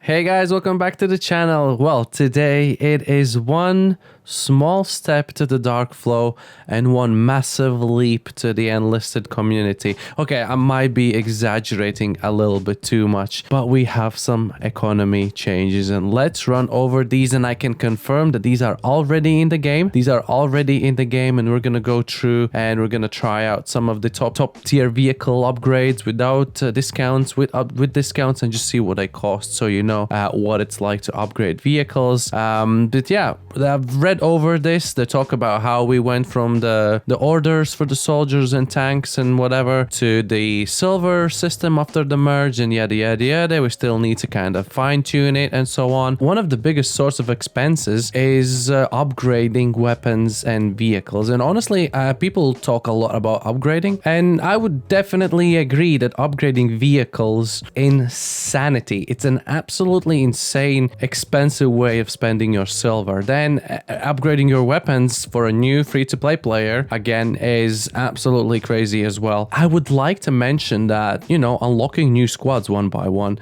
Hey guys, welcome back to the channel. Well, today it is one small step to the Dark Flow and one massive leap to the Enlisted community. Okay, I might be exaggerating a little bit too much, but we have some economy changes and let's run over these, and I can confirm that these are already in the game. These are already in the game, and we're gonna go through and we're gonna try out some of the top tier vehicle upgrades without discounts, with discounts, and just see what they cost, so you know what it's like to upgrade vehicles. But yeah, I've read over this. They talk about how we went from the orders for the soldiers and tanks and whatever to the silver system after the merge, and yada yada yada. We still need to kind of fine tune it and so on. One of the biggest source of expenses is upgrading weapons and vehicles, and honestly people talk a lot about upgrading, and I would definitely agree that upgrading vehicles insanity. It's an absolutely insane expensive way of spending your silver. Then upgrading your weapons for a new free-to-play player again is absolutely crazy as well. I would like to mention that, you know, unlocking new squads one by one,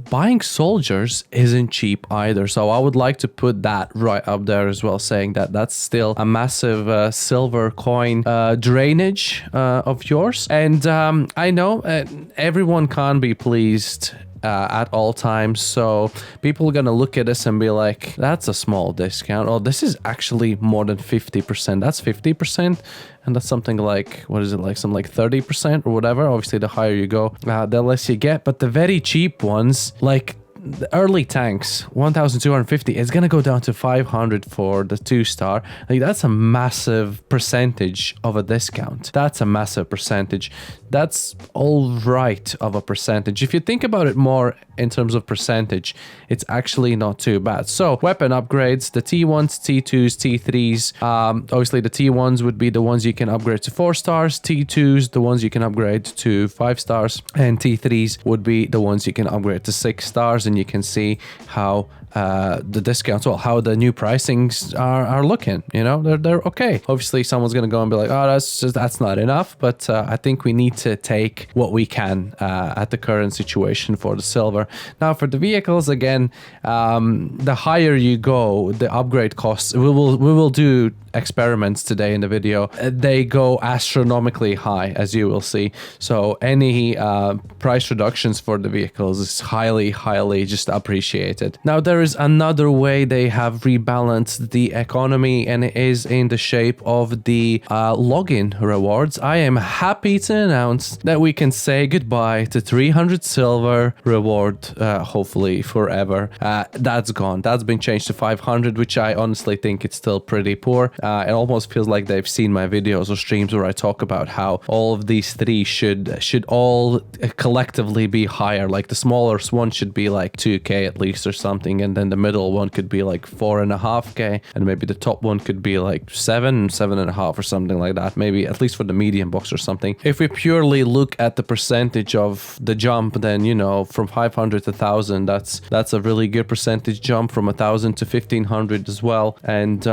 buying soldiers isn't cheap either, so I would like to put that right up there as well, saying that that's still a massive silver coin drainage of yours. And I know everyone can't be pleased at all times, so people are gonna look at this and be like, that's a small discount. Oh, this is actually more than 50%. That's 50%, and that's something like, what is it, like some like 30% or whatever. Obviously the higher you go, the less you get, but the very cheap ones, like the early tanks, 1,250, it's gonna go down to 500 for the 2-star. Like, that's a massive percentage of a discount. That's a massive percentage. That's all right of a percentage. If you think about it more in terms of percentage, it's actually not too bad. So weapon upgrades, the T1s, T2s, T3s. Obviously the T1s would be the ones you can upgrade to 4 stars, T2s the ones you can upgrade to 5 stars, and T3s would be the ones you can upgrade to 6 stars. And you can see how the discounts, well, how the new pricings are looking. You know, they're okay. Obviously someone's gonna go and be like, oh, that's not enough, but I think we need to take what we can at the current situation for the silver. Now for the vehicles, again, the higher you go, the upgrade costs, we will do experiments today in the video. They go astronomically high, as you will see, so any price reductions for the vehicles is highly just appreciated. Now there is another way they have rebalanced the economy, and it is in the shape of the login rewards. I am happy to announce that we can say goodbye to 300 silver reward, hopefully forever. That's gone. That's been changed to 500, which I honestly think it's still pretty poor. It almost feels like they've seen my videos or streams where I talk about how all of these three should all collectively be higher. Like the smallest one should be like 2k at least or something, and then the middle one could be like 4.5k, and maybe the top one could be like 7.5 or something like that, maybe at least for the medium box or something. If we purely look at the percentage of the jump, then, you know, from 500 to 1,000, that's a really good percentage jump, from 1,000 to 1,500 as well. And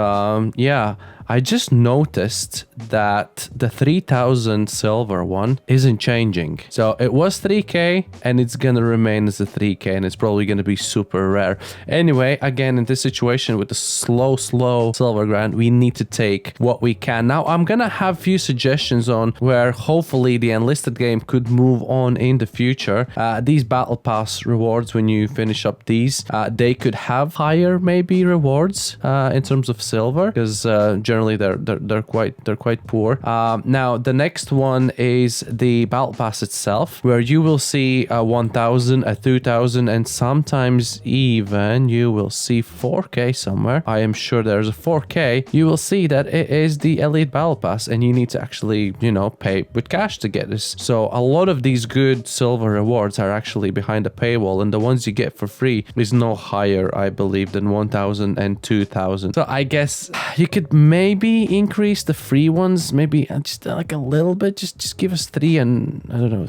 yeah, I just noticed that the 3,000 silver one isn't changing. So it was 3k and it's gonna remain as a 3k, and it's probably gonna be super rare. Anyway, again, in this situation with the slow silver grind, we need to take what we can. Now I'm gonna have few suggestions on where hopefully the Enlisted game could move on in the future. These battle pass rewards, when you finish up these, they could have higher maybe rewards in terms of silver, because generally they're quite poor. Now the next one is the battle pass itself, where you will see 1,000, 2,000, and sometimes even you will see 4k somewhere. I am sure there's a 4k. You will see that it is the elite battle pass, and you need to actually, you know, pay with cash to get this. So a lot of these good silver rewards are actually behind a paywall, and the ones you get for free is no higher, I believe, than 1,000 and 2,000. So I guess you could maybe increase the free ones, maybe just like a little bit, just give us 3 and I don't know,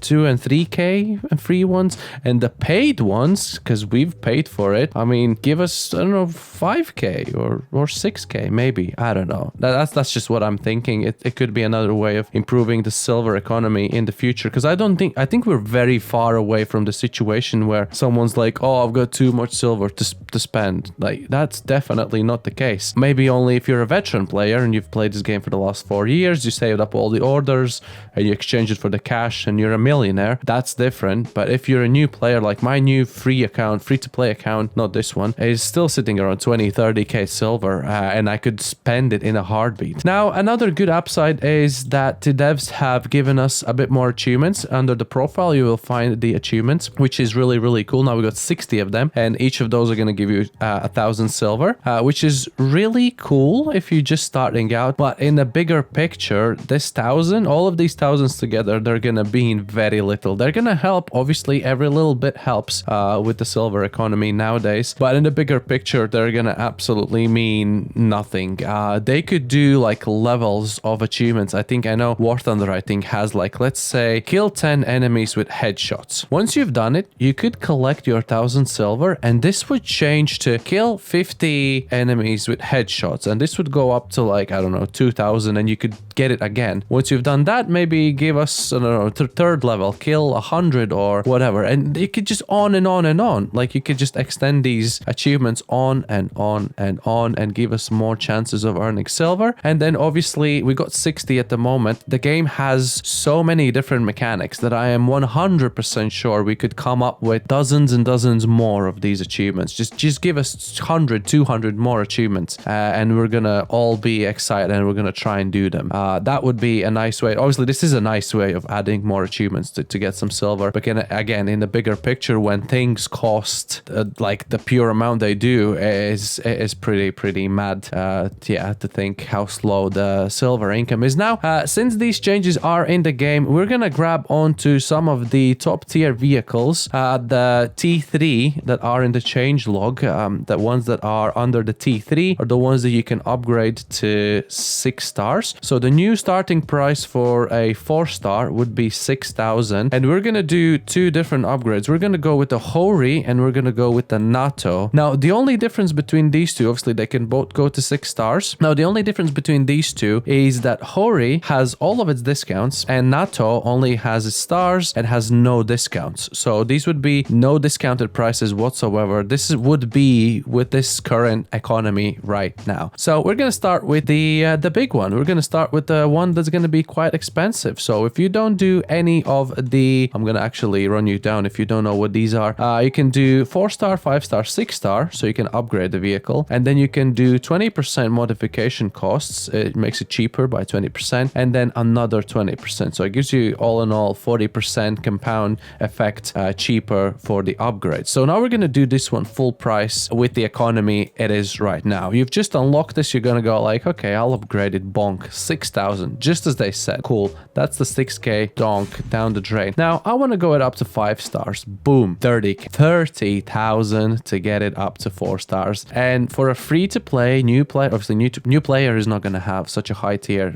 2 and 3k free ones, and the paid ones, because we've paid for it, I mean, give us, I don't know, 5k or 6k maybe. I don't know. That's just what I'm thinking. It could be another way of improving the silver economy in the future, because I think we're very far away from the situation where someone's like, oh, I've got too much silver to spend. Like, that's definitely not the case. Maybe only if you're a veteran player and you've played this game for the last 4 years, you saved up all the orders and you exchange it for the cash and you're a millionaire. That's different. But if you're a new player, like my new free to play account, not this one, is still sitting around 20-30k silver, and I could spend it in a heartbeat. Now, another good upside is that the devs have given us a bit more achievements. Under the profile, you will find the achievements, which is really, really cool. Now we got 60 of them, and each of those are going to give you 1,000 silver, which is really cool if you're just starting out. But in the bigger picture, this 1,000, all of these thousands together, they're going to mean very little. They're going to help. Obviously, every little bit helps with the silver economy nowadays. But in the bigger picture, they're going to absolutely mean nothing. They could do like levels of achievements. I know War Thunder, I think, has like, let's say, kill 10 enemies with headshots. Once you've done it, you could collect your 1,000 silver, and this would change to kill 50 enemies with headshots, and this would go up to like, I don't know, 2,000, and you could get it again. Once you've done that, maybe give us, I don't know, third level, kill 100 or whatever, and you could just on and on and on. Like, you could just extend these achievements on and on and on and give us more chances of earning silver. And then obviously we got 60 at the moment. The game has so many different mechanics that I am 100% sure we could come up with dozens and dozens more of these achievements. Just give us 100, 200 more achievements, and we're gonna all be excited and we're gonna try and do them. That would be a nice way. Obviously, this is a nice way of adding more achievements to get some silver. But again, in the bigger picture, when things cost like the pure amount they do, is pretty mad. Yeah, to think how slow the silver income is now. Since these changes are in the game, we're gonna grab onto some of the top tier vehicles, the T3 that are in the change log. The ones that are under the T3 are the ones that you can upgrade to 6 stars. So the new starting price for a 4-star would be 6,000, and we're gonna do 2 different upgrades. We're gonna go with the Hori and we're gonna go with the NATO. Now, the only difference between these two, obviously they can both go to 6 stars. Now, the only difference between these two is that Hori has all of its discounts and NATO only has its stars and has no discounts. So these would be no discounted prices whatsoever. This would be with this current economy right now. So we're gonna start with the big one. We're gonna start with the one that's gonna be quite expensive. So if you don't do any of the, I'm gonna actually run you down if you don't know what these are. You can do 4-star, 5-star, 6-star, so you can upgrade the vehicle, and then you can do 20% modification costs. It makes it cheaper by 20%, and then another 20%. So it gives you all in all 40% compound effect cheaper for the upgrade. So now we're gonna do this one full price with the economy it is right now. You've just unlocked this. You're gonna go like, okay, I'll upgrade it. Bonk, 6,000, just as they said. Cool. That's the 6k donk down the drain. Now I want to go it up to 5 stars. Boom, 30,000 to get it up to 4 stars. And for a free to play new player, obviously new player is not going to have such a high tier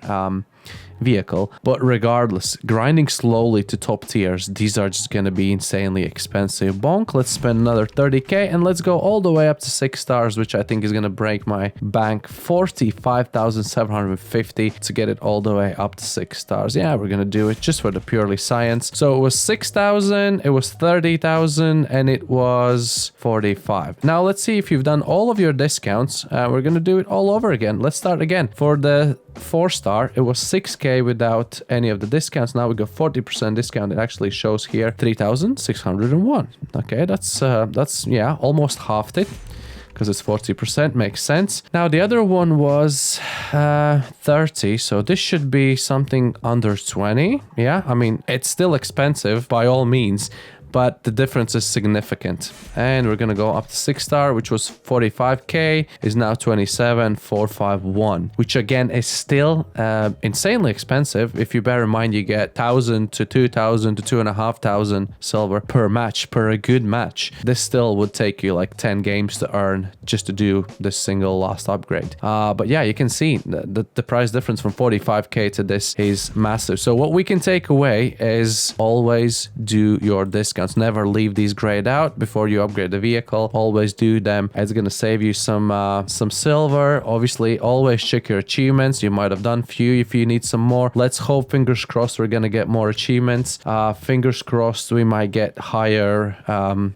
vehicle, but regardless, grinding slowly to top tiers, these are just going to be insanely expensive. Bonk, let's spend another 30k and let's go all the way up to 6 stars, which I think is going to break my bank. 45,750 to get it all the way up to 6 stars. Yeah, we're going to do it just for the purely science. So it was 6,000, it was 30,000, and it was 45. Now let's see if you've done all of your discounts. We're going to do it all over again. Let's start again. For the 4-star, it was 6k without any of the discounts. Now we got 40% discount. It actually shows here 3,601. Okay, that's yeah, almost halved it, because it's 40%, makes sense. Now the other one was 30, so this should be something under 20. Yeah, I mean, it's still expensive by all means, but the difference is significant. And we're gonna go up to 6-star, which was 45k, is now 27,451, which again is still insanely expensive. If you bear in mind, you get 1,000 to 2,000 to 2,500 silver per match, per a good match. This still would take you like 10 games to earn just to do this single last upgrade. But yeah, you can see the price difference from 45k to this is massive. So what we can take away is always do your discounts. Never leave these grayed out before you upgrade the vehicle. Always do them. It's gonna save you some silver. Obviously, always check your achievements. You might have done few. If you need some more, let's hope, fingers crossed, we're gonna get more achievements. Fingers crossed we might get higher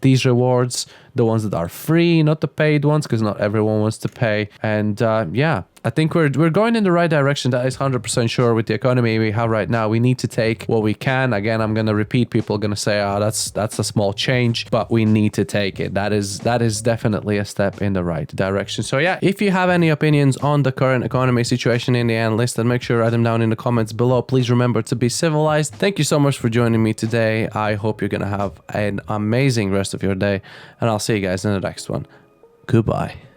these rewards, the ones that are free, not the paid ones, because not everyone wants to pay. And yeah, I think we're going in the right direction. That is 100% sure. With the economy we have right now, we need to take what we can. Again, I'm gonna repeat, people are gonna say, oh, that's a small change, but we need to take it. That is definitely a step in the right direction. So yeah, if you have any opinions on the current economy situation in the Enlisted, make sure to write them down in the comments below. Please remember to be civilized. Thank you so much for joining me today. I hope you're gonna have an amazing rest of your day, and I'll see you guys in the next one. Goodbye.